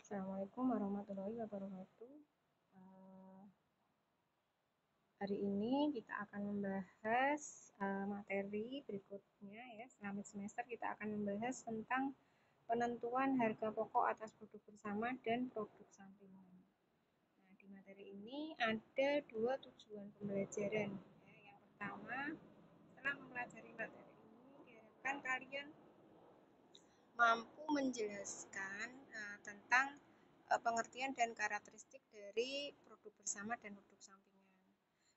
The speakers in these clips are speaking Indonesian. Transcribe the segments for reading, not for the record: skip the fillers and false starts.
Assalamualaikum warahmatullahi wabarakatuh. Eh, Hari ini kita akan membahas materi berikutnya ya. Selama semester kita akan membahas tentang penentuan harga pokok atas produk bersama dan produk sampingan. Nah, di materi ini ada dua tujuan pembelajaran. Ya. Yang pertama, setelah mempelajari materi ini, diharapkan kalian mampu menjelaskan tentang pengertian dan karakteristik dari produk bersama dan produk sampingan.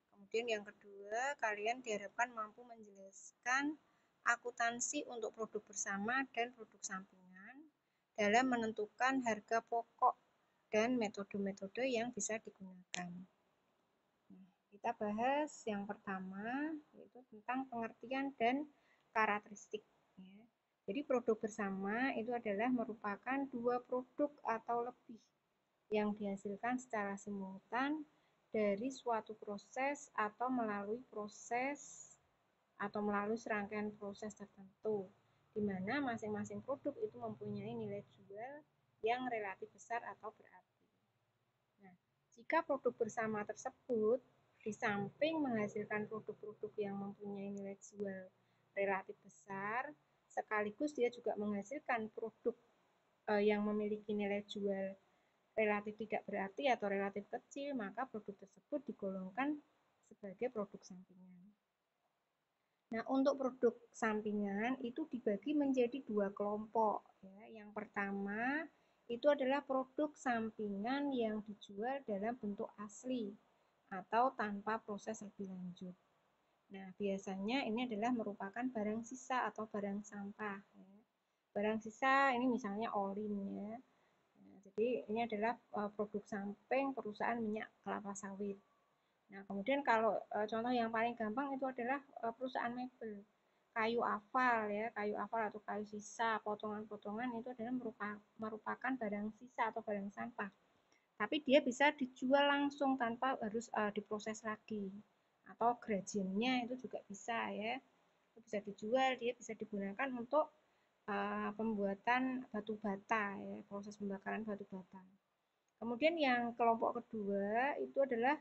Kemudian yang kedua, kalian diharapkan mampu menjelaskan akuntansi untuk produk bersama dan produk sampingan dalam menentukan harga pokok dan metode-metode yang bisa digunakan. Nah, kita bahas yang pertama, yaitu tentang pengertian dan karakteristik. Ya. Jadi produk bersama itu adalah merupakan dua produk atau lebih yang dihasilkan secara simultan dari suatu proses atau melalui serangkaian proses tertentu, di mana masing-masing produk itu mempunyai nilai jual yang relatif besar atau berarti. Nah, jika produk bersama tersebut di samping menghasilkan produk-produk yang mempunyai nilai jual relatif besar, sekaligus dia juga menghasilkan produk yang memiliki nilai jual relatif tidak berarti atau relatif kecil, maka produk tersebut digolongkan sebagai produk sampingan. Nah, untuk produk sampingan itu dibagi menjadi dua kelompok. Ya. Yang pertama itu adalah produk sampingan yang dijual dalam bentuk asli atau tanpa proses lebih lanjut. Nah, biasanya ini adalah merupakan barang sisa atau barang sampah. Ya. Barang sisa ini misalnya olin ya. Nah, jadi ini adalah produk samping perusahaan minyak kelapa sawit. Nah, kemudian kalau contoh yang paling gampang itu adalah perusahaan mebel. Kayu afal ya, kayu afal atau kayu sisa, potongan-potongan itu adalah merupakan barang sisa atau barang sampah. Tapi dia bisa dijual langsung tanpa harus diproses lagi. Atau gradiennya itu juga bisa ya. Itu bisa dijual, dia bisa digunakan untuk pembuatan batu bata ya, proses pembakaran batu bata. Kemudian yang kelompok kedua itu adalah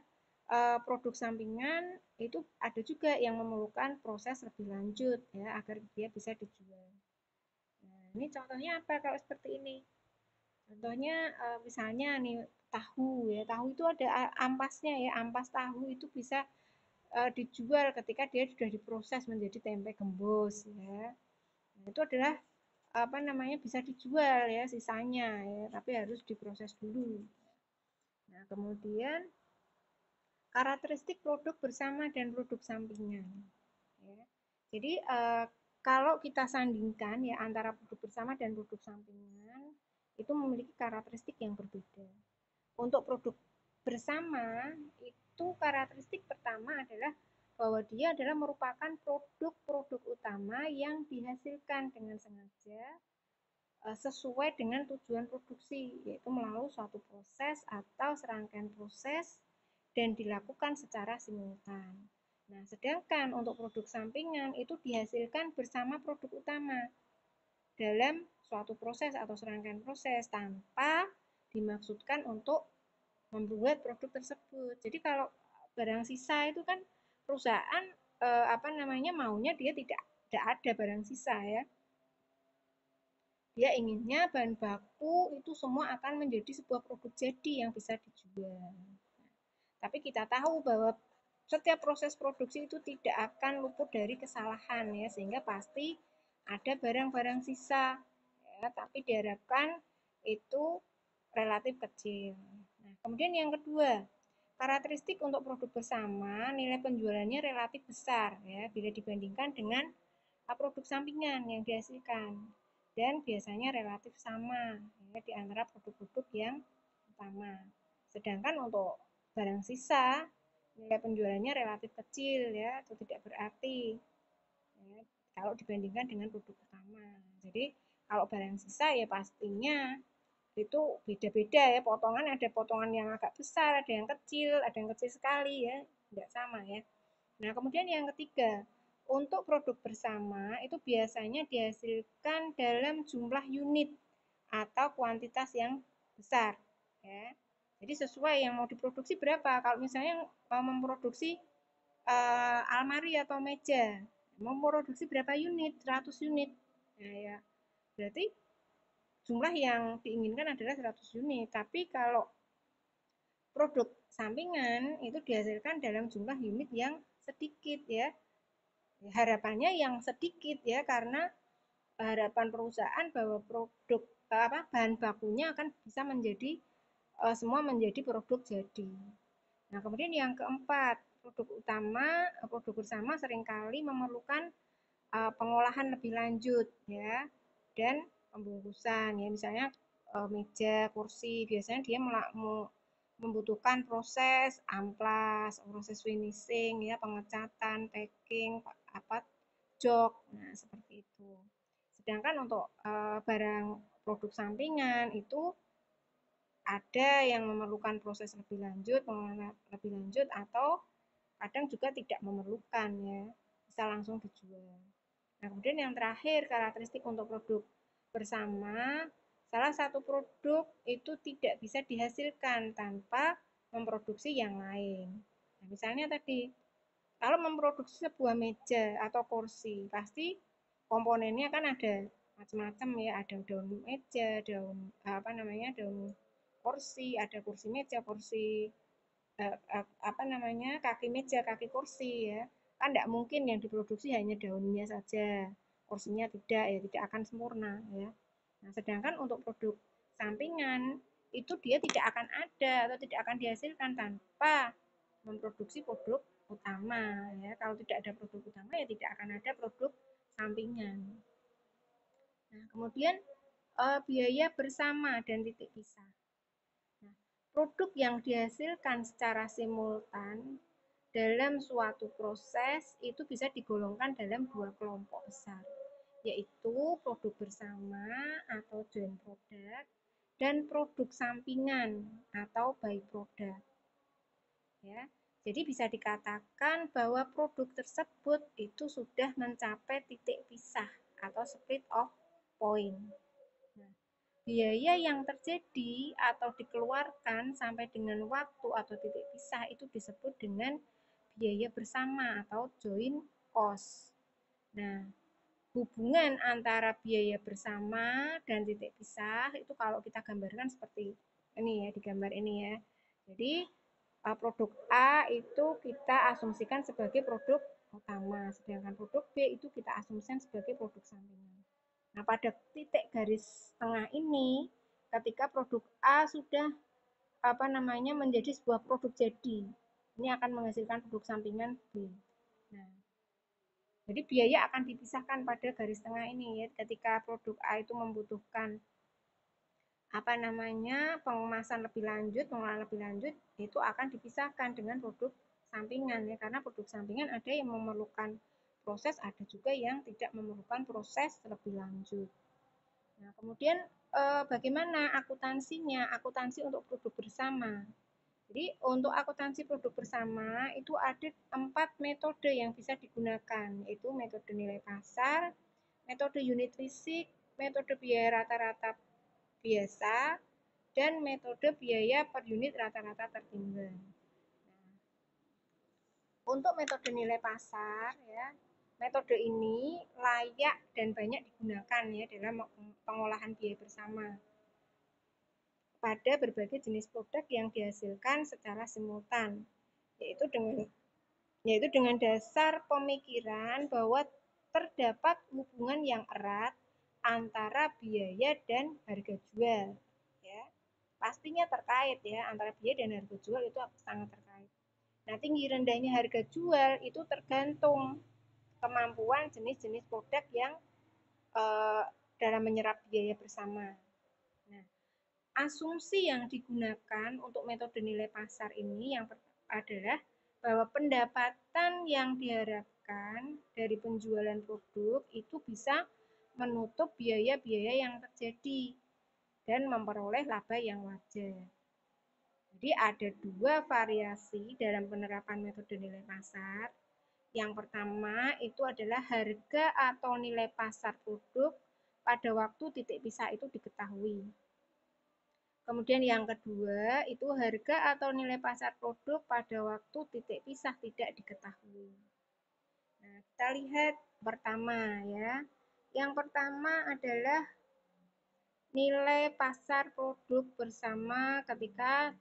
produk sampingan, itu ada juga yang memerlukan proses lebih lanjut ya agar dia bisa dijual. Nah, ini contohnya apa kalau seperti ini? Contohnya misalnya nih tahu ya, tahu itu ada ampasnya ya, ampas tahu itu bisa dijual ketika dia sudah diproses menjadi tempe gembus ya. Nah, itu adalah apa namanya bisa dijual ya sisanya ya, tapi harus diproses dulu. Nah, kemudian karakteristik produk bersama dan produk sampingan. Ya. Jadi kalau kita sandingkan ya antara produk bersama dan produk sampingan itu memiliki karakteristik yang berbeda. Untuk produk bersama itu karakteristik pertama adalah bahwa dia adalah merupakan produk-produk utama yang dihasilkan dengan sengaja sesuai dengan tujuan produksi, yaitu melalui suatu proses atau serangkaian proses dan dilakukan secara simultan. Nah, sedangkan untuk produk sampingan itu dihasilkan bersama produk utama dalam suatu proses atau serangkaian proses tanpa dimaksudkan untuk membuat produk tersebut. Jadi kalau barang sisa itu kan perusahaan maunya dia tidak ada barang sisa ya. Dia inginnya bahan baku itu semua akan menjadi sebuah produk jadi yang bisa dijual. Tapi kita tahu bahwa setiap proses produksi itu tidak akan luput dari kesalahan ya, sehingga pasti ada barang-barang sisa ya, tapi diharapkan itu relatif kecil. Nah, kemudian yang kedua, karakteristik untuk produk bersama nilai penjualannya relatif besar ya bila dibandingkan dengan produk sampingan yang dihasilkan dan biasanya relatif sama ya, di antara produk-produk yang utama. Sedangkan untuk barang sisa nilai penjualannya relatif kecil ya atau tidak berarti ya, kalau dibandingkan dengan produk utama. Jadi kalau barang sisa ya pastinya itu beda-beda ya, potongan ada potongan yang agak besar, ada yang kecil sekali ya, tidak sama ya. Nah, kemudian yang ketiga, untuk produk bersama itu biasanya dihasilkan dalam jumlah unit atau kuantitas yang besar ya. Jadi sesuai yang mau diproduksi berapa. Kalau misalnya memproduksi almari atau meja, memproduksi berapa unit, 100 unit. Nah, ya. Berarti jumlah yang diinginkan adalah 100 unit. Tapi kalau produk sampingan itu dihasilkan dalam jumlah unit yang sedikit ya. Harapannya yang sedikit ya, karena harapan perusahaan bahwa produk bahan bakunya akan bisa menjadi semua menjadi produk jadi. Nah, kemudian yang keempat, produk bersama seringkali memerlukan pengolahan lebih lanjut ya, dan pembungkusan ya, misalnya meja, kursi, biasanya dia membutuhkan proses amplas, proses finishing ya, pengecatan, packing, jok. Nah, seperti itu. Sedangkan untuk barang produk sampingan itu ada yang memerlukan proses lebih lanjut, pengelolaan lebih lanjut, atau kadang juga tidak memerlukan ya, bisa langsung dijual. Nah, kemudian yang terakhir, karakteristik untuk produk bersama, salah satu produk itu tidak bisa dihasilkan tanpa memproduksi yang lain. Nah, misalnya tadi, kalau memproduksi sebuah meja atau kursi, pasti komponennya kan ada macam-macam ya, ada daun meja, daun kursi, ada kursi meja, kursi kaki meja, kaki kursi ya. Kan tidak mungkin yang diproduksi hanya daunnya saja, kursinya tidak ya, tidak akan sempurna ya. Nah, sedangkan untuk produk sampingan itu dia tidak akan ada atau tidak akan dihasilkan tanpa memproduksi produk utama ya. Kalau tidak ada produk utama ya tidak akan ada produk sampingan. Nah, kemudian biaya bersama dan titik pisah. Nah, produk yang dihasilkan secara simultan dalam suatu proses itu bisa digolongkan dalam dua kelompok besar, yaitu produk bersama atau joint product dan produk sampingan atau by product. Ya, jadi bisa dikatakan bahwa produk tersebut itu sudah mencapai titik pisah atau split off point. Nah, biaya yang terjadi atau dikeluarkan sampai dengan waktu atau titik pisah itu disebut dengan biaya bersama atau joint cost. Nah, hubungan antara biaya bersama dan titik pisah itu kalau kita gambarkan seperti ini ya, di gambar ini ya. Jadi produk A itu kita asumsikan sebagai produk utama, sedangkan produk B itu kita asumsikan sebagai produk sampingan. Nah, pada titik garis tengah ini, ketika produk A sudah menjadi sebuah produk jadi, ini akan menghasilkan produk sampingan B. Nah, jadi biaya akan dipisahkan pada garis tengah ini ya, ketika produk A itu membutuhkan pengemasan lebih lanjut, pengolahan lebih lanjut, itu akan dipisahkan dengan produk sampingan ya, karena produk sampingan ada yang memerlukan proses, ada juga yang tidak memerlukan proses lebih lanjut. Nah, kemudian bagaimana akuntansinya? Akuntansi untuk produk bersama. Jadi untuk akuntansi produk bersama itu ada 4 metode yang bisa digunakan, yaitu metode nilai pasar, metode unit fisik, metode biaya rata-rata biasa, dan metode biaya per unit rata-rata tertimbang. Nah, untuk metode nilai pasar ya, metode ini layak dan banyak digunakan ya dalam pengolahan biaya bersama pada berbagai jenis produk yang dihasilkan secara simultan, yaitu dengan dasar pemikiran bahwa terdapat hubungan yang erat antara biaya dan harga jual. Ya, pastinya terkait ya, antara biaya dan harga jual itu sangat terkait. Nah, tinggi rendahnya harga jual itu tergantung kemampuan jenis-jenis produk yang dalam menyerap biaya bersama. Nah, asumsi yang digunakan untuk metode nilai pasar ini yang adalah bahwa pendapatan yang diharapkan dari penjualan produk itu bisa menutup biaya-biaya yang terjadi dan memperoleh laba yang wajar. Jadi ada dua variasi dalam penerapan metode nilai pasar. Yang pertama itu adalah harga atau nilai pasar produk pada waktu titik pisah itu diketahui. Kemudian yang kedua itu harga atau nilai pasar produk pada waktu titik pisah tidak diketahui. Nah, kita lihat pertama ya. Yang pertama adalah nilai pasar produk bersama ketika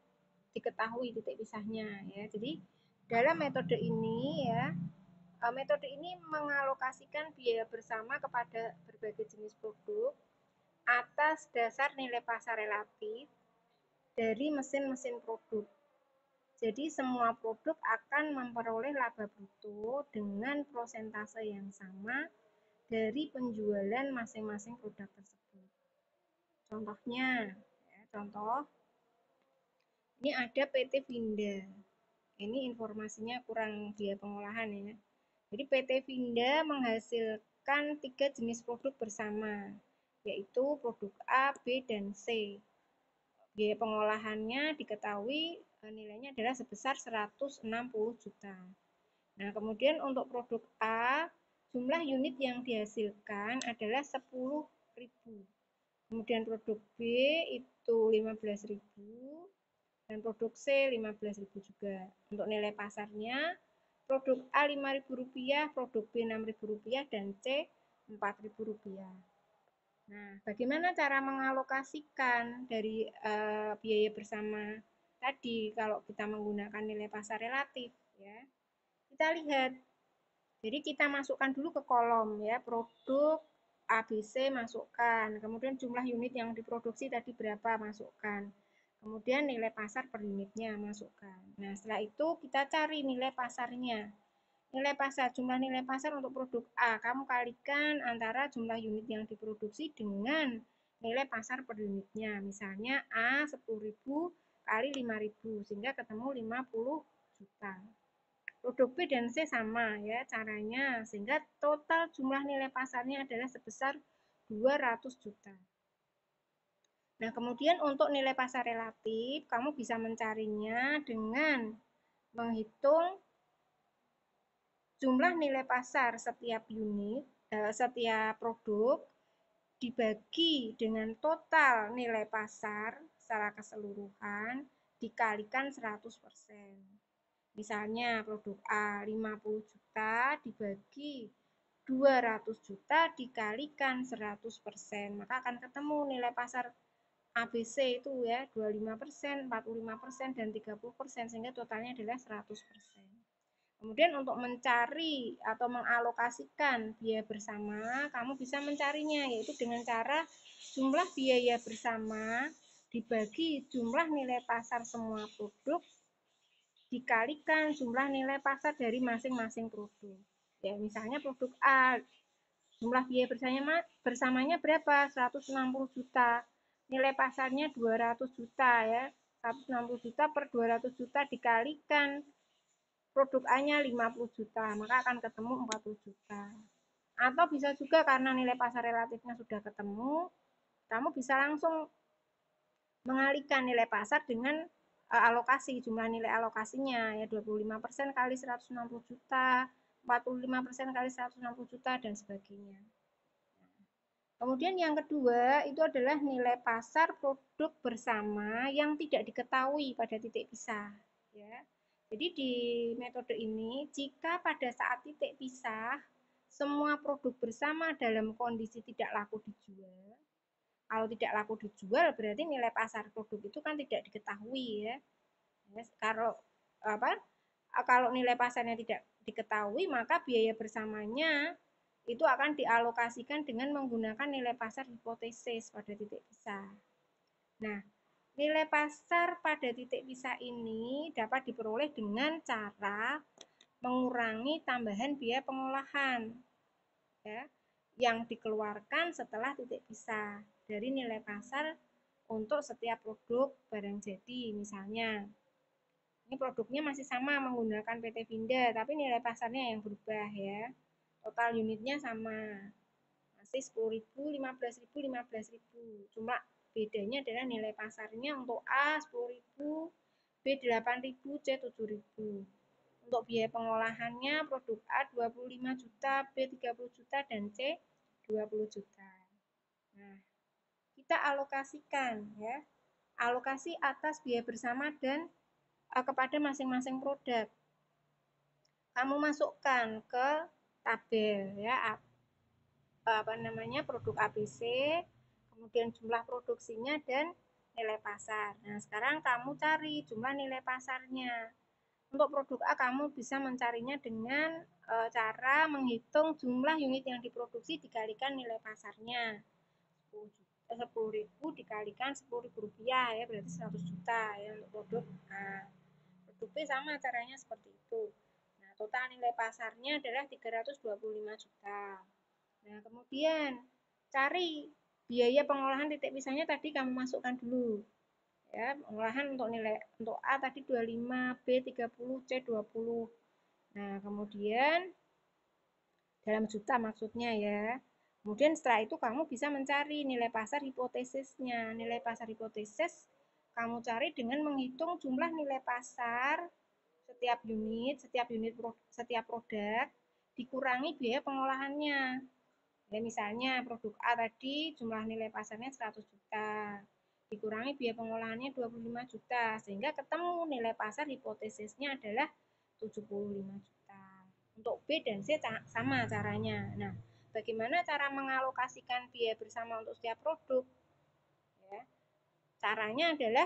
diketahui titik pisahnya ya. Jadi dalam metode ini ya, metode ini mengalokasikan biaya bersama kepada berbagai jenis produk atas dasar nilai pasar relatif dari mesin-mesin produk. Jadi semua produk akan memperoleh laba bruto dengan prosentase yang sama dari penjualan masing-masing produk tersebut. Contohnya, ya, contoh ini ada PT Vinda. Ini informasinya kurang biaya pengolahan ya. Jadi PT Vinda menghasilkan 3 jenis produk bersama, yaitu produk A, B, dan C. Biaya pengolahannya diketahui nilainya adalah sebesar 160 juta. Nah, kemudian untuk produk A, jumlah unit yang dihasilkan adalah 10.000. Kemudian produk B itu 15.000 dan produk C 15.000 juga. Untuk nilai pasarnya, produk A Rp5.000, produk B Rp6.000 dan C Rp4.000. Nah, bagaimana cara mengalokasikan dari biaya bersama tadi kalau kita menggunakan nilai pasar relatif ya? Kita lihat. Jadi kita masukkan dulu ke kolom ya, produk ABC masukkan, kemudian jumlah unit yang diproduksi tadi berapa masukkan. Kemudian nilai pasar per unitnya masukkan. Nah, setelah itu kita cari nilai pasarnya. Nilai pasar, jumlah nilai pasar untuk produk A, kamu kalikan antara jumlah unit yang diproduksi dengan nilai pasar per unitnya. Misalnya A 10.000 kali 5.000 sehingga ketemu 50 juta. Produk B dan C sama ya caranya, sehingga total jumlah nilai pasarnya adalah sebesar 200 juta. Nah, kemudian untuk nilai pasar relatif, kamu bisa mencarinya dengan menghitung jumlah nilai pasar setiap unit, setiap produk dibagi dengan total nilai pasar secara keseluruhan dikalikan 100%. Misalnya produk A 50 juta dibagi 200 juta dikalikan 100%, maka akan ketemu nilai pasar ABC itu ya 25%, 45%, dan 30%, sehingga totalnya adalah 100%. Kemudian untuk mencari atau mengalokasikan biaya bersama, kamu bisa mencarinya yaitu dengan cara jumlah biaya bersama dibagi jumlah nilai pasar semua produk dikalikan jumlah nilai pasar dari masing-masing produk. Ya, misalnya produk A, jumlah biaya bersamanya berapa? 160 juta. Nilai pasarnya 200 juta ya. 160 juta per 200 juta dikalikan produk A-nya 50 juta, maka akan ketemu 40 juta. Atau bisa juga karena nilai pasar relatifnya sudah ketemu, kamu bisa langsung mengalihkan nilai pasar dengan alokasi, jumlah nilai alokasinya ya 25% kali 160 juta, 45% kali 160 juta, dan sebagainya. Kemudian yang kedua itu adalah nilai pasar produk bersama yang tidak diketahui pada titik pisah. Ya. Jadi di metode ini, jika pada saat titik pisah, semua produk bersama dalam kondisi tidak laku dijual, kalau tidak laku dijual berarti nilai pasar produk itu kan tidak diketahui ya. Kalau nilai pasarnya tidak diketahui, maka biaya bersamanya itu akan dialokasikan dengan menggunakan nilai pasar hipotesis pada titik pisah. Nah, nilai pasar pada titik pisah ini dapat diperoleh dengan cara mengurangi tambahan biaya pengolahan ya, yang dikeluarkan setelah titik pisah dari nilai pasar untuk setiap produk barang jadi. Misalnya, ini produknya masih sama menggunakan PT Vinda, tapi nilai pasarnya yang berubah ya. Total unitnya sama, masih 10.000, 15.000, 15.000. Cuma bedanya adalah nilai pasarnya untuk A 10.000, B 8.000, C 7.000. Untuk biaya pengolahannya produk A 25 juta, B 30 juta, dan C 20 juta. Nah, kita alokasikan ya. alokasi atas biaya bersama dan kepada masing-masing produk. Kamu masukkan ke tabel ya, produk ABC, kemudian jumlah produksinya dan nilai pasar. Nah, sekarang kamu cari jumlah nilai pasarnya. Untuk produk A kamu bisa mencarinya dengan cara menghitung jumlah unit yang diproduksi dikalikan nilai pasarnya. 10.000 dikalikan 10.000 rupiah ya, berarti 100 juta ya untuk produk A. Produk B sama caranya seperti itu. Nah, total nilai pasarnya adalah 325 juta. Nah, kemudian cari biaya pengolahan titik pisahnya tadi kamu masukkan dulu. Ya, pengolahan untuk A tadi 25, B 30, C 20. Nah, kemudian dalam juta maksudnya ya. Kemudian setelah itu kamu bisa mencari nilai pasar hipotesisnya. Nilai pasar hipotesis kamu cari dengan menghitung jumlah nilai pasar setiap produk dikurangi biaya pengolahannya. Ya, misalnya produk A tadi jumlah nilai pasarnya 100 juta. Dikurangi biaya pengolahannya 25 juta. Sehingga ketemu nilai pasar hipotesisnya adalah 75 juta. Untuk B dan C sama caranya. Nah, bagaimana cara mengalokasikan biaya bersama untuk setiap produk? Ya, caranya adalah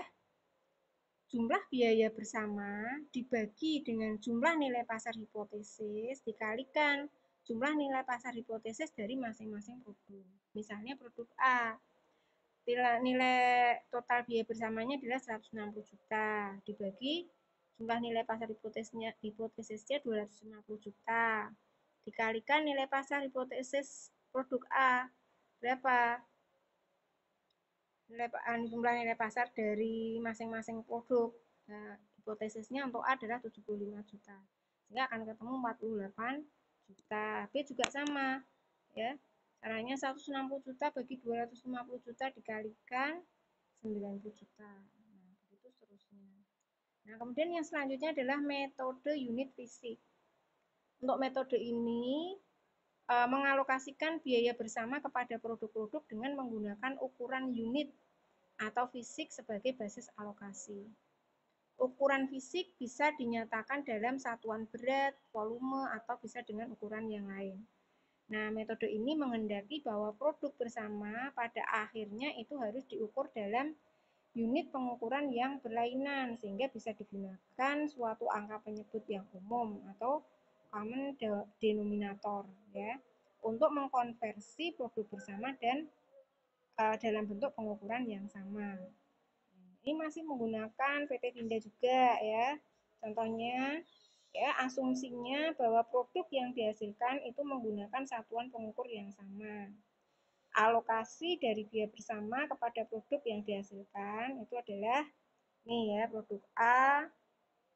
jumlah biaya bersama dibagi dengan jumlah nilai pasar hipotesis dikalikan jumlah nilai pasar hipotesis dari masing-masing produk. Misalnya produk A, nilai total biaya bersamanya adalah 160 juta, dibagi jumlah nilai pasar hipotesisnya 250 juta, dikalikan nilai pasar hipotesis produk A, berapa? Jumlah nilai pasar dari masing-masing produk. Nah, hipotesisnya untuk A adalah 75 juta. Sehingga akan ketemu 48 juta. B juga sama. Ya. Caranya 160 juta bagi 250 juta dikalikan 90 juta. Nah, begitu seterusnya. Nah, kemudian yang selanjutnya adalah metode unit fisik. Untuk metode ini mengalokasikan biaya bersama kepada produk-produk dengan menggunakan ukuran unit atau fisik sebagai basis alokasi. Ukuran fisik bisa dinyatakan dalam satuan berat, volume, atau bisa dengan ukuran yang lain. Nah, metode ini menghendaki bahwa produk bersama pada akhirnya itu harus diukur dalam unit pengukuran yang berlainan sehingga bisa digunakan suatu angka penyebut yang umum atau common denominator ya untuk mengkonversi produk bersama dan dalam bentuk pengukuran yang sama. Ini masih menggunakan PT Tinda juga ya. Contohnya ya asumsinya bahwa produk yang dihasilkan itu menggunakan satuan pengukur yang sama. Alokasi dari biaya bersama kepada produk yang dihasilkan itu adalah nih ya produk A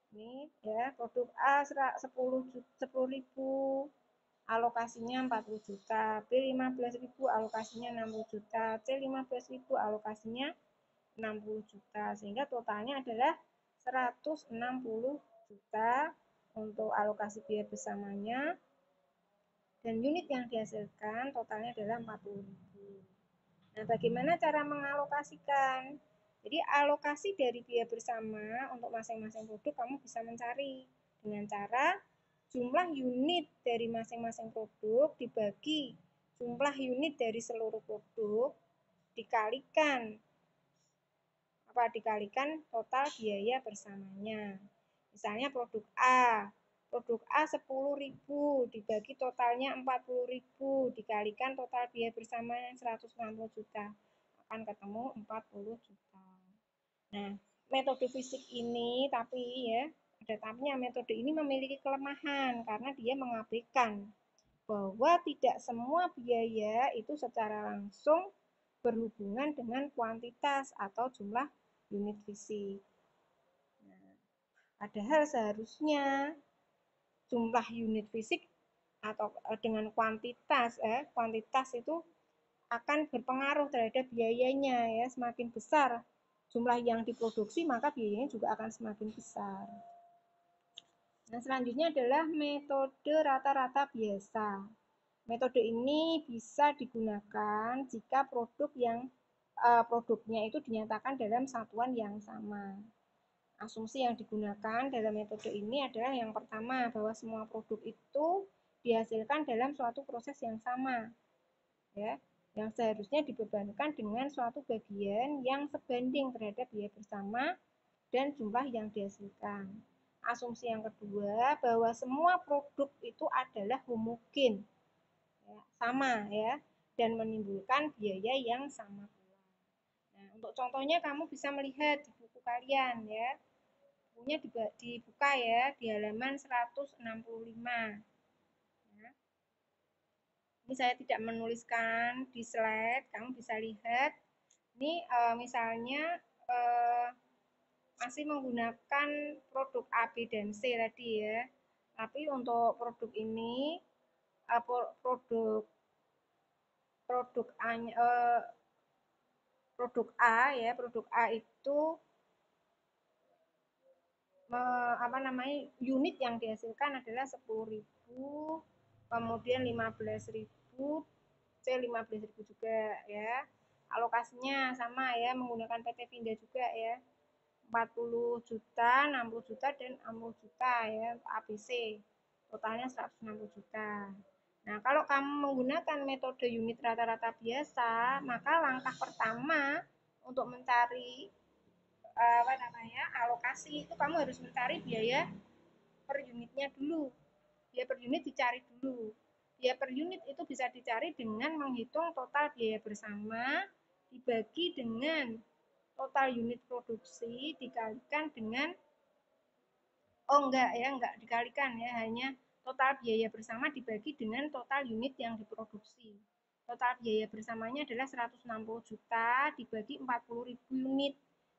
nih ya produk A 10.000 alokasinya 40 juta, B 15.000 alokasinya 60 juta, C 15.000 alokasinya 60 juta sehingga totalnya adalah 160 juta untuk alokasi biaya bersamanya dan unit yang dihasilkan totalnya adalah 40.000. Nah, bagaimana cara mengalokasikan? Jadi, alokasi dari biaya bersama untuk masing-masing produk kamu bisa mencari dengan cara jumlah unit dari masing-masing produk dibagi jumlah unit dari seluruh produk dikalikan total biaya bersamanya. Misalnya produk A 10.000 dibagi totalnya 40.000 dikalikan total biaya bersamanya 160 juta akan ketemu 40 juta. Nah, metode fisik ini tapi ya ada tapinya, metode ini memiliki kelemahan karena dia mengabaikan bahwa tidak semua biaya itu secara langsung berhubungan dengan kuantitas atau jumlah unit fisik. Nah, padahal seharusnya jumlah unit fisik atau dengan kuantitas itu akan berpengaruh terhadap biayanya ya, semakin besar jumlah yang diproduksi maka biayanya juga akan semakin besar. Nah, selanjutnya adalah metode rata-rata biasa. Metode ini bisa digunakan jika produk yang produknya itu dinyatakan dalam satuan yang sama. Asumsi yang digunakan dalam metode ini adalah yang pertama, bahwa semua produk itu dihasilkan dalam suatu proses yang sama, ya, yang seharusnya dibebankan dengan suatu bagian yang sebanding terhadap biaya bersama dan jumlah yang dihasilkan. Asumsi yang kedua, bahwa semua produk itu adalah homogen, ya, sama, ya, dan menimbulkan biaya yang sama pula. Nah, untuk contohnya kamu bisa melihat di buku kalian, ya. Bukunya dibuka ya di halaman 165. Ya. Ini saya tidak menuliskan di slide, kamu bisa lihat. Ini misalnya masih menggunakan produk A, B, dan C tadi ya. Tapi untuk produk ini produk A, produk A ya, produk A itu unit yang dihasilkan adalah 10.000, kemudian 15.000, C 15.000 juga ya. Alokasinya sama ya, menggunakan PT Vinda juga ya. 40 juta, 60 juta, dan 60 juta ya, ABC. Totalnya 160 juta. Nah, kalau kamu menggunakan metode unit rata-rata biasa, maka langkah pertama untuk mencari alokasi itu kamu harus mencari biaya per unitnya dulu. Biaya per unit dicari dulu. Biaya per unit itu bisa dicari dengan menghitung total biaya bersama dibagi dengan total unit produksi dikalikan dengan enggak dikalikan ya, hanya total biaya bersama dibagi dengan total unit yang diproduksi. Total biaya bersamanya adalah 160 juta dibagi 40.000 unit,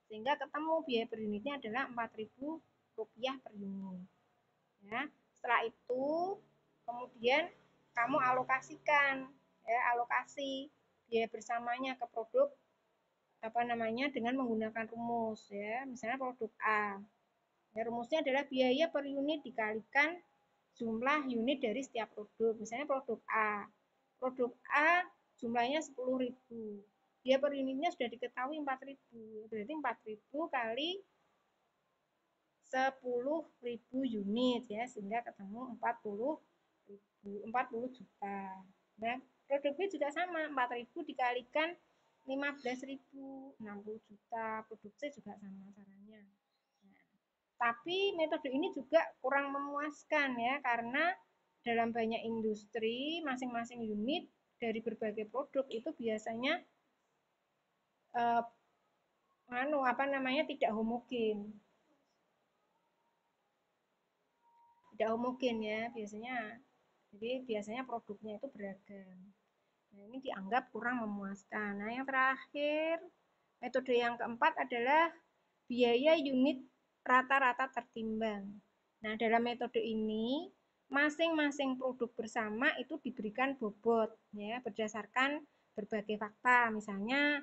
sehingga ketemu biaya per unitnya adalah Rp4.000 per unit. Ya, setelah itu kemudian kamu alokasikan ya, alokasi biaya bersamanya ke produk dengan menggunakan rumus ya. Misalnya produk A. Ya, rumusnya adalah biaya per unit dikalikan jumlah unit dari setiap produk. Misalnya produk A. Produk A jumlahnya 10.000. Biaya per unitnya sudah diketahui 4.000. Berarti 4.000 kali 10.000 unit ya, sehingga ketemu 40 juta. Nah, produk B juga sama, 4.000 dikalikan 15.000, 60 juta. Produk C juga sama caranya. Nah, tapi metode ini juga kurang memuaskan ya, karena dalam banyak industri masing-masing unit dari berbagai produk itu biasanya tidak homogen. Tidak homogen ya biasanya. Jadi biasanya produknya itu beragam. Nah, ini dianggap kurang memuaskan. Nah, yang terakhir, metode yang keempat adalah biaya unit rata-rata tertimbang. Nah, dalam metode ini masing-masing produk bersama itu diberikan bobot ya, berdasarkan berbagai fakta, misalnya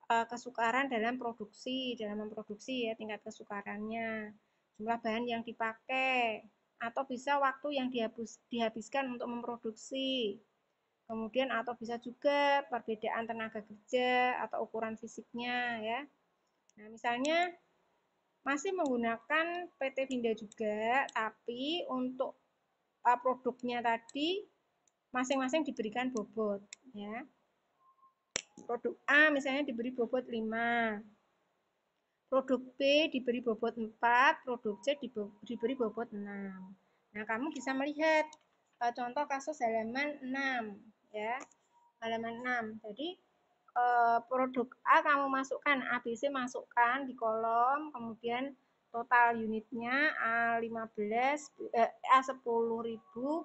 kesukaran dalam memproduksi ya, tingkat kesukarannya, jumlah bahan yang dipakai, atau bisa waktu yang dihabiskan untuk memproduksi. Kemudian atau bisa juga perbedaan tenaga kerja atau ukuran fisiknya ya. Nah, misalnya masih menggunakan PT Vinda juga, tapi untuk produknya tadi masing-masing diberikan bobot ya. Produk A misalnya diberi bobot 5. Produk B diberi bobot 4, produk C diberi bobot 6. Nah, kamu bisa melihat contoh kasus halaman 6 ya. Halaman 6. Jadi produk A kamu masukkan, ABC masukkan di kolom, kemudian total unitnya A10.000,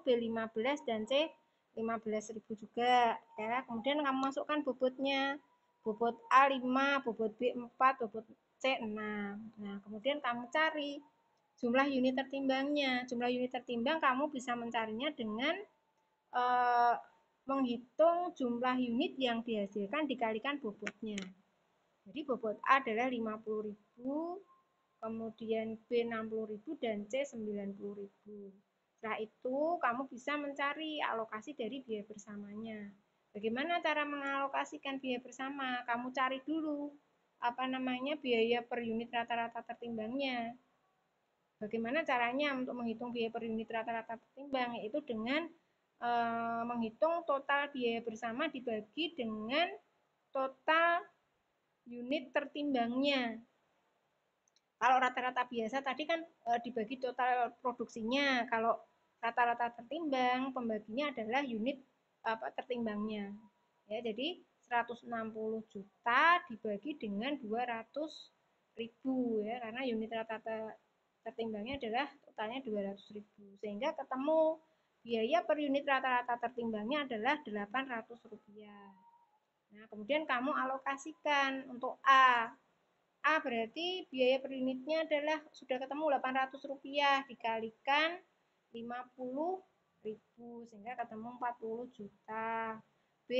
B15 dan C 15.000 juga ya. Kemudian kamu masukkan bobotnya. Bobot A 5, bobot B 4, bobot C 6. Nah, kemudian kamu cari jumlah unit tertimbangnya. Jumlah unit tertimbang kamu bisa mencarinya dengan menghitung jumlah unit yang dihasilkan dikalikan bobotnya. Jadi bobot A adalah 50.000, kemudian B 60.000 dan C 90.000. Setelah itu kamu bisa mencari alokasi dari biaya bersamanya. Bagaimana cara mengalokasikan biaya bersama? Kamu cari dulu biaya per unit rata-rata tertimbangnya. Bagaimana caranya untuk menghitung biaya per unit rata-rata tertimbang? Yaitu dengan menghitung total biaya bersama dibagi dengan total unit tertimbangnya. Kalau rata-rata biasa tadi kan dibagi total produksinya. Kalau rata-rata tertimbang, pembaginya adalah unit tertimbangnya. Ya, jadi 160 juta dibagi dengan 200.000 ya, karena unit rata-rata tertimbangnya adalah totalnya 200.000. Sehingga ketemu biaya per unit rata-rata tertimbangnya adalah Rp800. Nah, kemudian kamu alokasikan untuk A. A berarti biaya per unitnya adalah sudah ketemu Rp800 dikalikan 50.000 sehingga ketemu 40 juta. B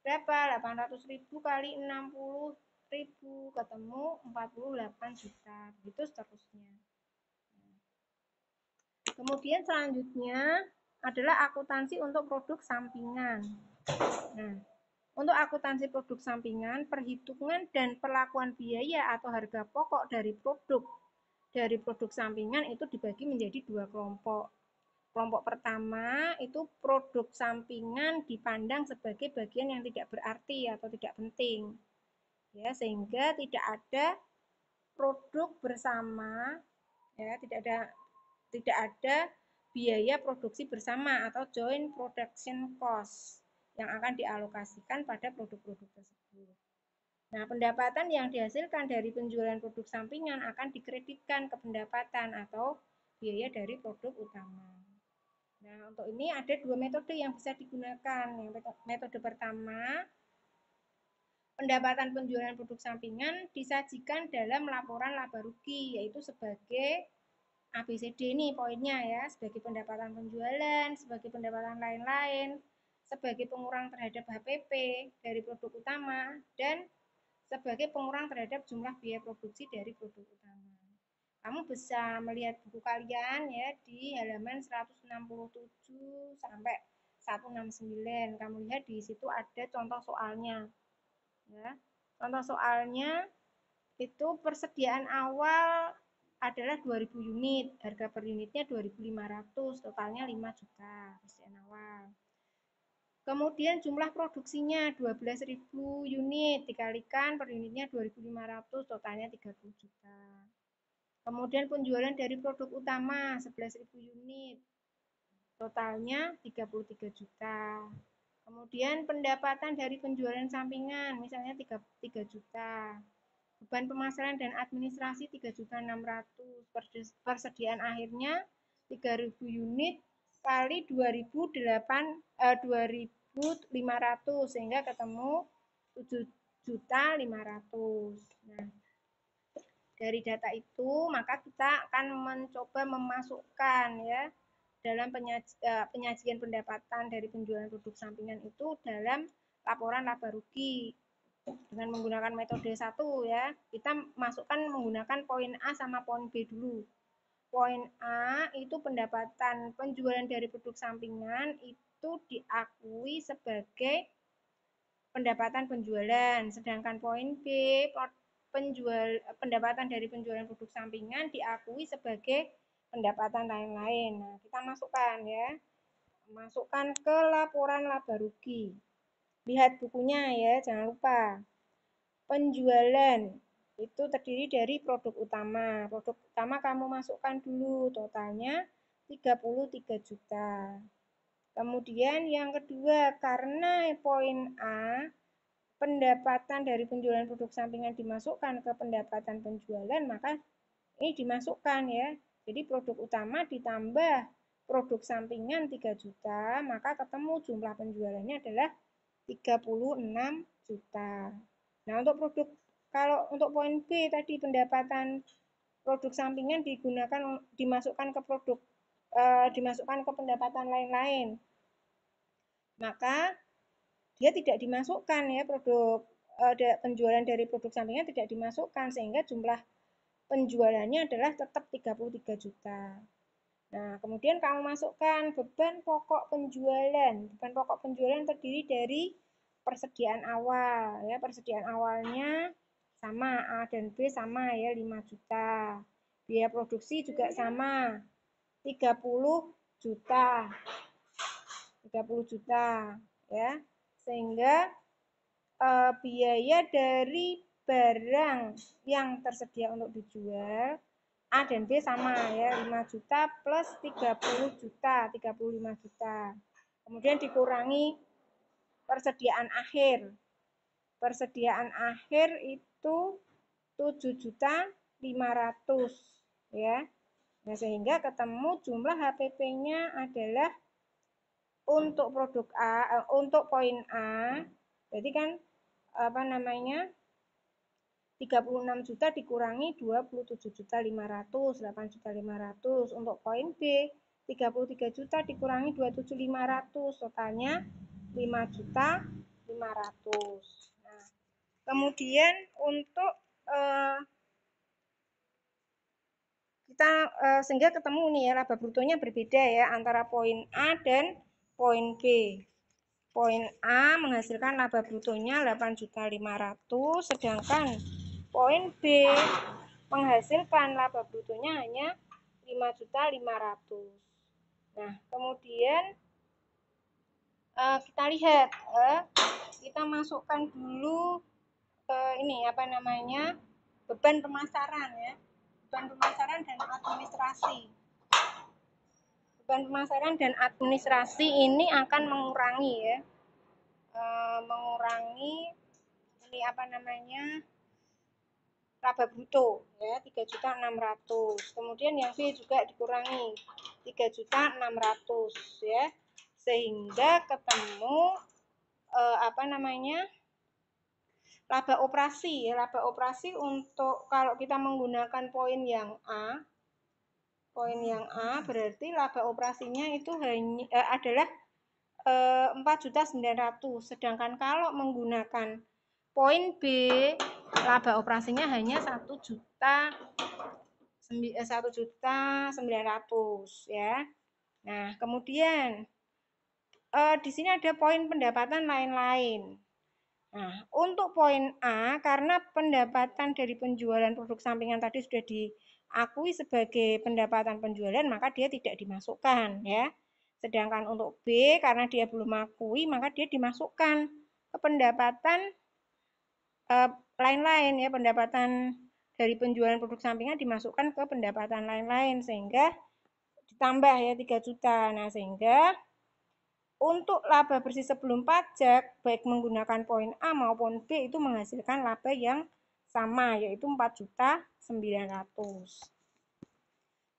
berapa? 800.000 kali 60.000 ketemu 48 juta. Begitu seterusnya. Kemudian selanjutnya adalah akuntansi untuk produk sampingan. Nah, untuk akuntansi produk sampingan, perhitungan dan perlakuan biaya atau harga pokok dari produk sampingan itu dibagi menjadi dua kelompok. Kelompok pertama itu produk sampingan dipandang sebagai bagian yang tidak berarti atau tidak penting. Ya, sehingga tidak ada produk bersama, ya, tidak ada biaya produksi bersama atau joint production cost yang akan dialokasikan pada produk-produk tersebut. Nah, pendapatan yang dihasilkan dari penjualan produk sampingan akan dikreditkan ke pendapatan atau biaya dari produk utama. Nah, untuk ini ada dua metode yang bisa digunakan. Metode pertama, pendapatan penjualan produk sampingan disajikan dalam laporan laba rugi, yaitu sebagai ABCD ini poinnya ya, sebagai pendapatan penjualan, sebagai pendapatan lain-lain, sebagai pengurang terhadap HPP dari produk utama, dan sebagai pengurang terhadap jumlah biaya produksi dari produk utama. Kamu bisa melihat buku kalian ya di halaman 167 sampai 169. Kamu lihat di situ ada contoh soalnya. Ya. Contoh soalnya itu persediaan awal adalah 2.000 unit, harga per unitnya 2.500, totalnya 5 juta persediaan awal. Kemudian jumlah produksinya 12.000 unit, dikalikan per unitnya 2.500, totalnya 30 juta. Kemudian penjualan dari produk utama 11.000 unit, totalnya 33 juta. Kemudian pendapatan dari penjualan sampingan, misalnya 3 juta. Beban pemasaran dan administrasi 3.600.000, persediaan akhirnya 3.000 unit kali 2.500 sehingga ketemu 7.500.000. Nah, dari data itu maka kita akan mencoba memasukkan ya dalam penyajian pendapatan dari penjualan produk sampingan itu dalam laporan laba rugi. Dengan menggunakan metode 1 ya, kita masukkan menggunakan poin A sama poin B dulu. Poin A itu pendapatan penjualan dari produk sampingan itu diakui sebagai pendapatan penjualan, sedangkan poin B pendapatan dari penjualan produk sampingan diakui sebagai pendapatan lain-lain. Nah, kita masukkan ya. Masukkan ke laporan laba rugi. Lihat bukunya ya, jangan lupa. Penjualan itu terdiri dari produk utama. Produk utama kamu masukkan dulu, totalnya 33 juta. Kemudian yang kedua, karena poin A, pendapatan dari penjualan produk sampingan dimasukkan ke pendapatan penjualan, maka ini dimasukkan ya. Jadi produk utama ditambah produk sampingan 3 juta, maka ketemu jumlah penjualannya adalah 36 juta. Nah, kalau untuk poin B tadi pendapatan produk sampingan dimasukkan ke pendapatan lain-lain. Maka dia tidak dimasukkan ya penjualan dari produk sampingan tidak dimasukkan sehingga jumlah penjualannya adalah tetap 33 juta. Nah, kemudian kamu masukkan beban pokok penjualan. Beban pokok penjualan terdiri dari persediaan awal, ya. Persediaan awalnya sama, A dan B sama ya, 5 juta. Biaya produksi juga sama, 30 juta. 30 juta, ya. Sehingga biaya dari barang yang tersedia untuk dijual A dan B sama ya, 5 juta plus 30 juta, 35 juta. Kemudian dikurangi persediaan akhir. Persediaan akhir itu 7 juta 500 ya. Nah, sehingga ketemu jumlah HPP-nya adalah untuk produk A, untuk poin A. Jadi kan apa namanya? 36 juta dikurangi 27 juta 500, 8 juta 500. Untuk poin B, 33 juta dikurangi 27 500, totalnya 5 juta 500. Nah, kemudian untuk kita sehingga ketemu nih ya, laba brutonya berbeda ya antara poin A dan poin B. Poin A menghasilkan laba brutonya 8.500.000, sedangkan poin B menghasilkan laba brutonya hanya 5.500.000. Nah, kemudian kita lihat, kita masukkan dulu ini apa namanya, beban pemasaran ya, beban pemasaran dan administrasi. Beban pemasaran dan administrasi ini akan mengurangi ya, mengurangi ini apa namanya, laba bruto ya, 3.600.000. Kemudian yang B juga dikurangi 3.600.000 ya. Sehingga ketemu apa namanya? Laba operasi ya. Laba operasi untuk kalau kita menggunakan poin yang A, berarti laba operasinya itu hanya adalah 4.900.000. Sedangkan kalau menggunakan poin B, laba operasinya hanya 1.900.000 ya. Nah, kemudian di sini ada poin pendapatan lain-lain. Nah, untuk poin A, karena pendapatan dari penjualan produk sampingan tadi sudah diakui sebagai pendapatan penjualan, maka dia tidak dimasukkan ya. Sedangkan untuk B, karena dia belum akui, maka dia dimasukkan ke pendapatan lain-lain ya, pendapatan dari penjualan produk sampingan dimasukkan ke pendapatan lain-lain, sehingga ditambah ya 3 juta. Nah, sehingga untuk laba bersih sebelum pajak, baik menggunakan poin A maupun B, itu menghasilkan laba yang sama, yaitu 4.900.000.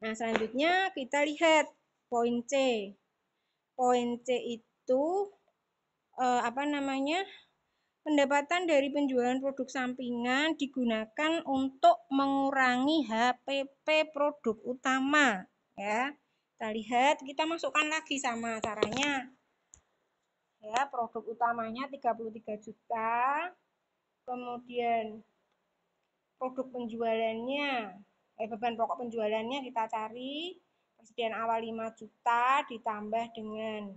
Nah, selanjutnya kita lihat poin C. Poin C itu apa namanya? Pendapatan dari penjualan produk sampingan digunakan untuk mengurangi HPP produk utama ya. Kita lihat, kita masukkan lagi sama caranya. Ya, produk utamanya 33 juta. Kemudian produk penjualannya, beban pokok penjualannya kita cari, persediaan awal 5 juta ditambah dengan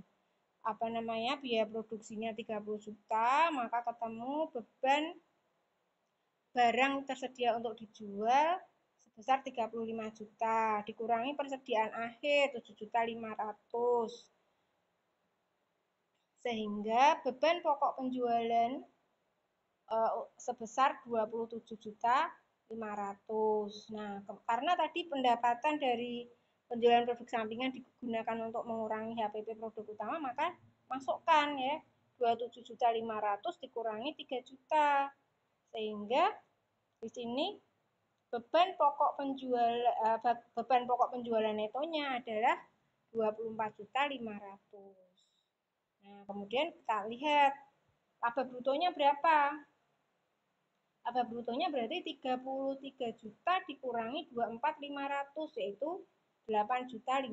apa namanya, biaya produksinya 30 juta, maka ketemu beban barang tersedia untuk dijual sebesar 35 juta, dikurangi persediaan akhir 7.500.000. Sehingga beban pokok penjualan sebesar 27.500.000. Nah, karena tadi pendapatan dari penjualan produk sampingan digunakan untuk mengurangi HPP produk utama, maka masukkan ya 27.500.000 dikurangi 3 juta. Sehingga di sini beban pokok penjualan netonya adalah 24.500.000. Nah, kemudian kita lihat laba brutonya berapa? Laba brutonya berarti 33 juta dikurangi 24.500, yaitu 8.500.000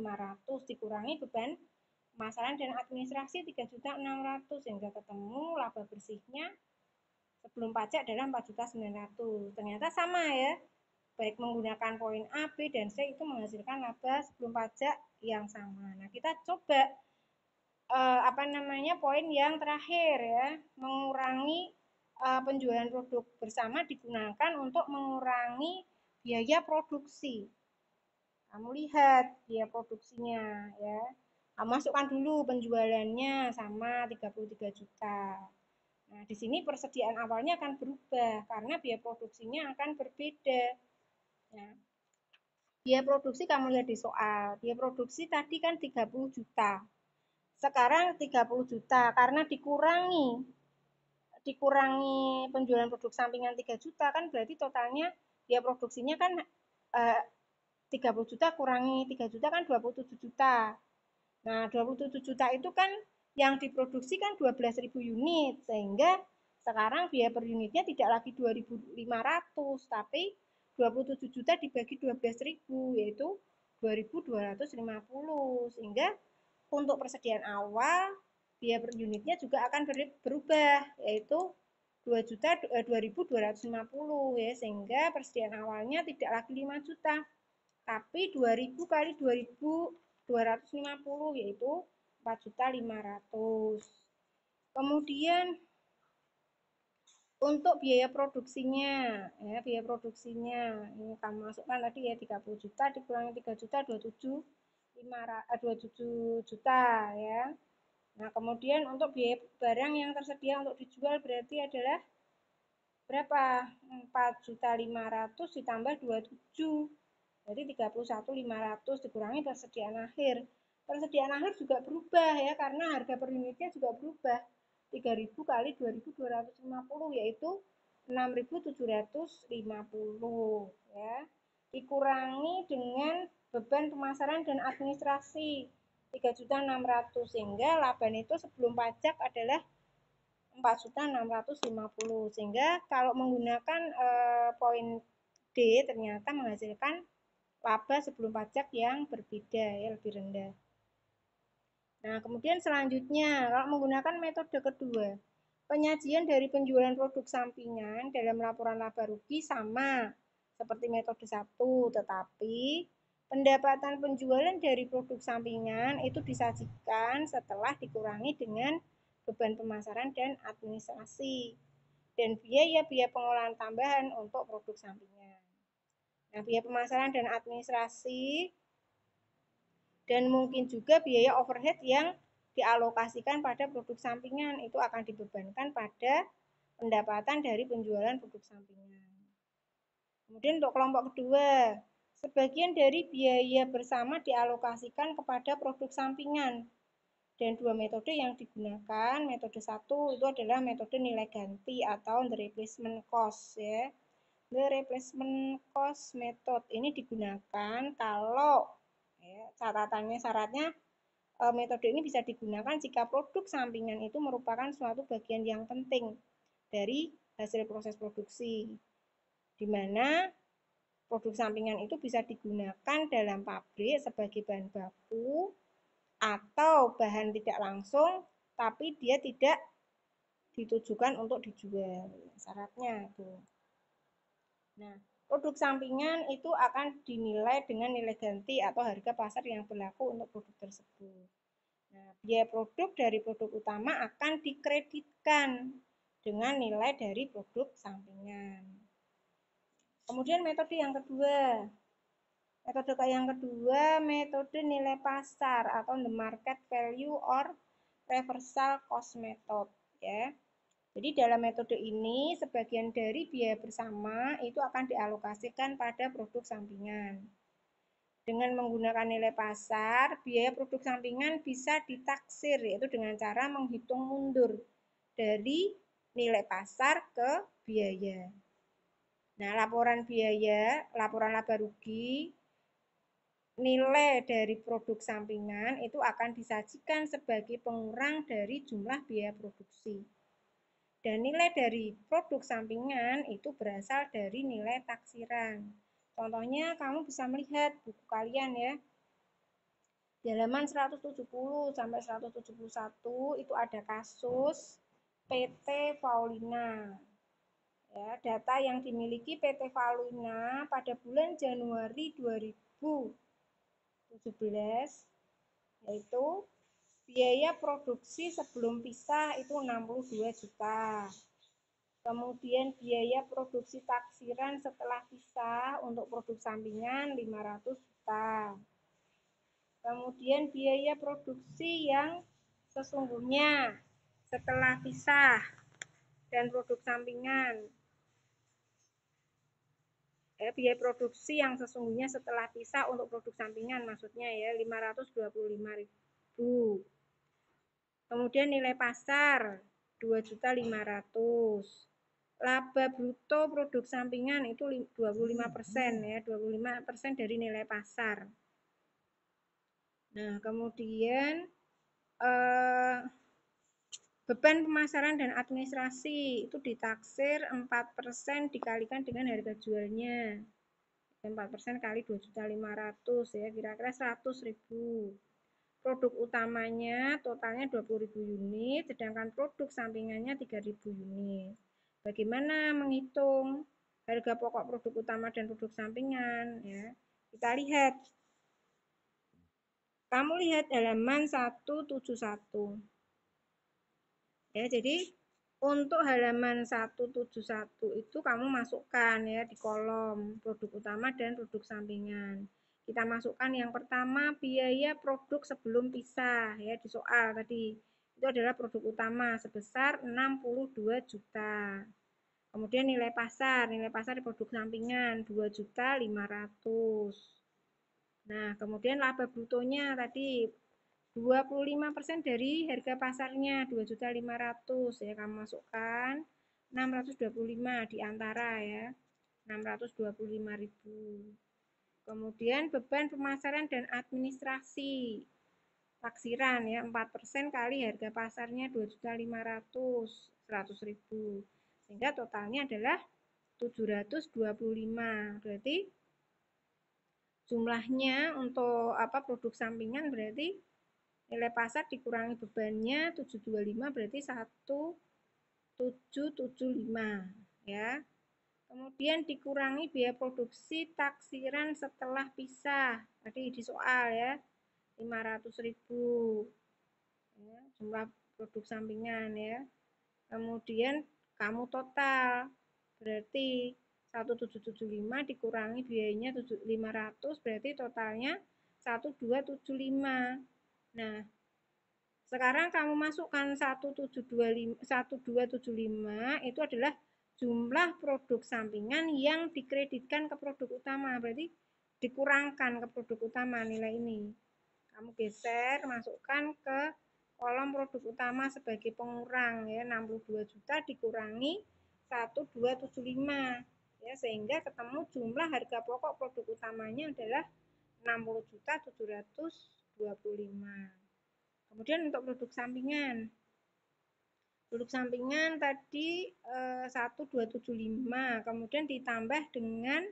dikurangi beban pemasaran dan administrasi 3.600.000, sehingga ketemu laba bersihnya sebelum pajak adalah 4.900.000. Ternyata sama ya. baik menggunakan poin A, B, dan C itu menghasilkan laba sebelum pajak yang sama. Nah, kita coba poin yang terakhir ya, mengurangi penjualan produk bersama digunakan untuk mengurangi biaya produksi. Kamu lihat biaya produksinya ya. Kamu masukkan dulu penjualannya sama 33 juta. Nah, di sini persediaan awalnya akan berubah karena biaya produksinya akan berbeda. Nah, biaya produksi kamu lihat di soal. Biaya produksi tadi kan 30 juta. Sekarang 30 juta karena dikurangi penjualan produk sampingan 3 juta kan berarti totalnya biaya produksinya kan 30 juta kurangi 3 juta kan 27 juta. Nah, 27 juta itu kan yang diproduksi kan 12.000 unit sehingga sekarang biaya per unitnya tidak lagi 2.500 tapi 27 juta dibagi 12.000 yaitu 2.250 sehingga untuk persediaan awal biaya per unitnya juga akan berubah yaitu 2.250 ya sehingga persediaan awalnya tidak lagi 5 juta tapi 2.000 kali 2.250 yaitu 4.500. Kemudian untuk biaya produksinya ya biaya produksinya ini kamu masukkan tadi ya 30 juta dikurangi 3 juta 27 juta ya. Nah, kemudian untuk biaya barang yang tersedia untuk dijual berarti adalah berapa? 4.500 ditambah 27. Jadi 31.500 dikurangi persediaan akhir. Persediaan akhir juga berubah ya karena harga per unitnya juga berubah. 3.000 kali 2.250 yaitu 6.750 ya. Dikurangi dengan beban pemasaran dan administrasi 3.600 sehingga laba itu sebelum pajak adalah 4.650 sehingga kalau menggunakan poin D ternyata menghasilkan laba sebelum pajak yang berbeda ya lebih rendah. Nah, kemudian selanjutnya kalau menggunakan metode kedua, penyajian dari penjualan produk sampingan dalam laporan laba rugi sama seperti metode 1, tetapi pendapatan penjualan dari produk sampingan itu disajikan setelah dikurangi dengan beban pemasaran dan administrasi dan biaya-biaya pengolahan tambahan untuk produk sampingan. Nah, biaya pemasaran dan administrasi dan mungkin juga biaya overhead yang dialokasikan pada produk sampingan itu akan dibebankan pada pendapatan dari penjualan produk sampingan. Kemudian untuk kelompok kedua, sebagian dari biaya bersama dialokasikan kepada produk sampingan. Dan dua metode yang digunakan, metode 1 itu adalah metode nilai ganti atau the replacement cost ya. The replacement cost method ini digunakan kalau ya, syaratnya metode ini bisa digunakan jika produk sampingan itu merupakan suatu bagian yang penting dari hasil proses produksi, di mana produk sampingan itu bisa digunakan dalam pabrik sebagai bahan baku atau bahan tidak langsung, tapi dia tidak ditujukan untuk dijual. Syaratnya itu. Nah, produk sampingan itu akan dinilai dengan nilai ganti atau harga pasar yang berlaku untuk produk tersebut. Nah, biaya produk dari produk utama akan dikreditkan dengan nilai dari produk sampingan. Kemudian metode yang kedua. Metode nilai pasar atau the market value or reversal cost method ya. Jadi dalam metode ini sebagian dari biaya bersama itu akan dialokasikan pada produk sampingan. Dengan menggunakan nilai pasar, biaya produk sampingan bisa ditaksir yaitu dengan cara menghitung mundur dari nilai pasar ke biaya. Nah, laporan laba rugi, nilai dari produk sampingan itu akan disajikan sebagai pengurang dari jumlah biaya produksi. Dan nilai dari produk sampingan itu berasal dari nilai taksiran. Contohnya kamu bisa melihat buku kalian ya. Di halaman 170 sampai 171 itu ada kasus PT Paulina. Ya, data yang dimiliki PT Valuna pada bulan Januari 2017 yaitu biaya produksi sebelum pisah itu 62 juta. Kemudian biaya produksi taksiran setelah pisah untuk produk sampingan 500 juta. Kemudian biaya produksi yang sesungguhnya setelah pisah dan produk sampingan. Biaya produksi yang sesungguhnya setelah pisah untuk produk sampingan maksudnya ya 525.000. Kemudian nilai pasar 2.500.000. Laba bruto produk sampingan itu 25% ya, 25% dari nilai pasar. Nah, kemudian beban pemasaran dan administrasi itu ditaksir 4% dikalikan dengan harga jualnya. 4% kali 2.500.000 ya, kira-kira 100.000. Produk utamanya totalnya 20.000 unit, sedangkan produk sampingannya 3.000 unit. Bagaimana menghitung harga pokok produk utama dan produk sampingan? Ya, kita lihat. Kamu lihat halaman 171. Ya, jadi untuk halaman 171 itu kamu masukkan ya di kolom produk utama dan produk sampingan. Kita masukkan yang pertama biaya produk sebelum pisah ya di soal tadi. Itu adalah produk utama sebesar 62 juta. Kemudian nilai pasar di produk sampingan 2.500.000. Nah, kemudian laba brutonya tadi 25% dari harga pasarnya 2.500.000 ya, kamu masukkan 625 di antara ya 625.000. Kemudian beban pemasaran dan administrasi taksiran ya 4% kali harga pasarnya 2.500.000 100.000 sehingga totalnya adalah 725. Berarti jumlahnya untuk produk sampingan berarti nilai pasar dikurangi bebannya 725 berarti 1775 ya. Kemudian dikurangi biaya produksi taksiran setelah pisah. Tadi di soal ya 500.000 ya, jumlah produk sampingan ya. Kemudian kamu total berarti 1775 dikurangi biayanya 500 berarti totalnya 1275. Nah, sekarang kamu masukkan 1275 itu adalah jumlah produk sampingan yang dikreditkan ke produk utama. Berarti dikurangkan ke produk utama nilai ini. Kamu geser, masukkan ke kolom produk utama sebagai pengurang ya 62 juta dikurangi 1275 ya sehingga ketemu jumlah harga pokok produk utamanya adalah 60.725. Kemudian untuk produk sampingan tadi 1275 kemudian ditambah dengan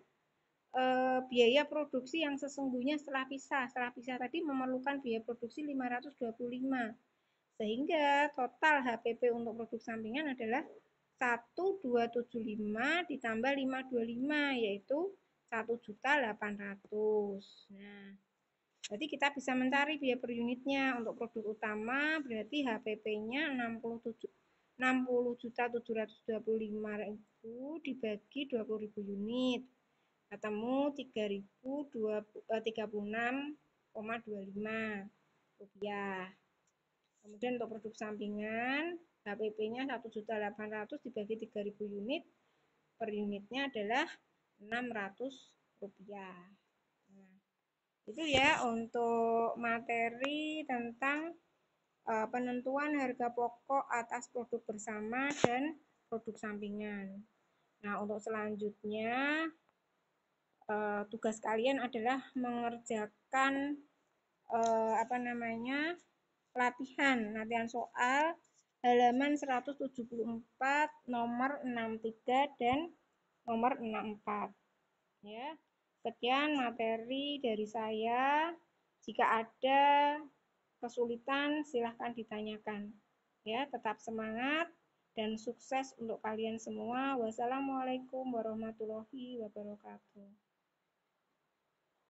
biaya produksi yang sesungguhnya setelah pisah tadi memerlukan biaya produksi 525 sehingga total HPP untuk produk sampingan adalah 1275 ditambah 525 yaitu 1.800.000. Nah, berarti kita bisa mencari biaya per unitnya untuk produk utama berarti HPP-nya 60.725.000 dibagi 20.000 unit ketemu 36,25 rupiah. Kemudian untuk produk sampingan HPP-nya 1.800.000 dibagi 3.000 unit per unitnya adalah 600 rupiah. Nah, itu ya untuk materi tentang penentuan harga pokok atas produk bersama dan produk sampingan. Nah, untuk selanjutnya tugas kalian adalah mengerjakan latihan soal halaman 174 nomor 63 dan nomor 64 ya. Sekian materi dari saya. Jika ada kesulitan silahkan ditanyakan ya. Tetap semangat, dan sukses untuk kalian semua. Wassalamualaikum warahmatullahi wabarakatuh.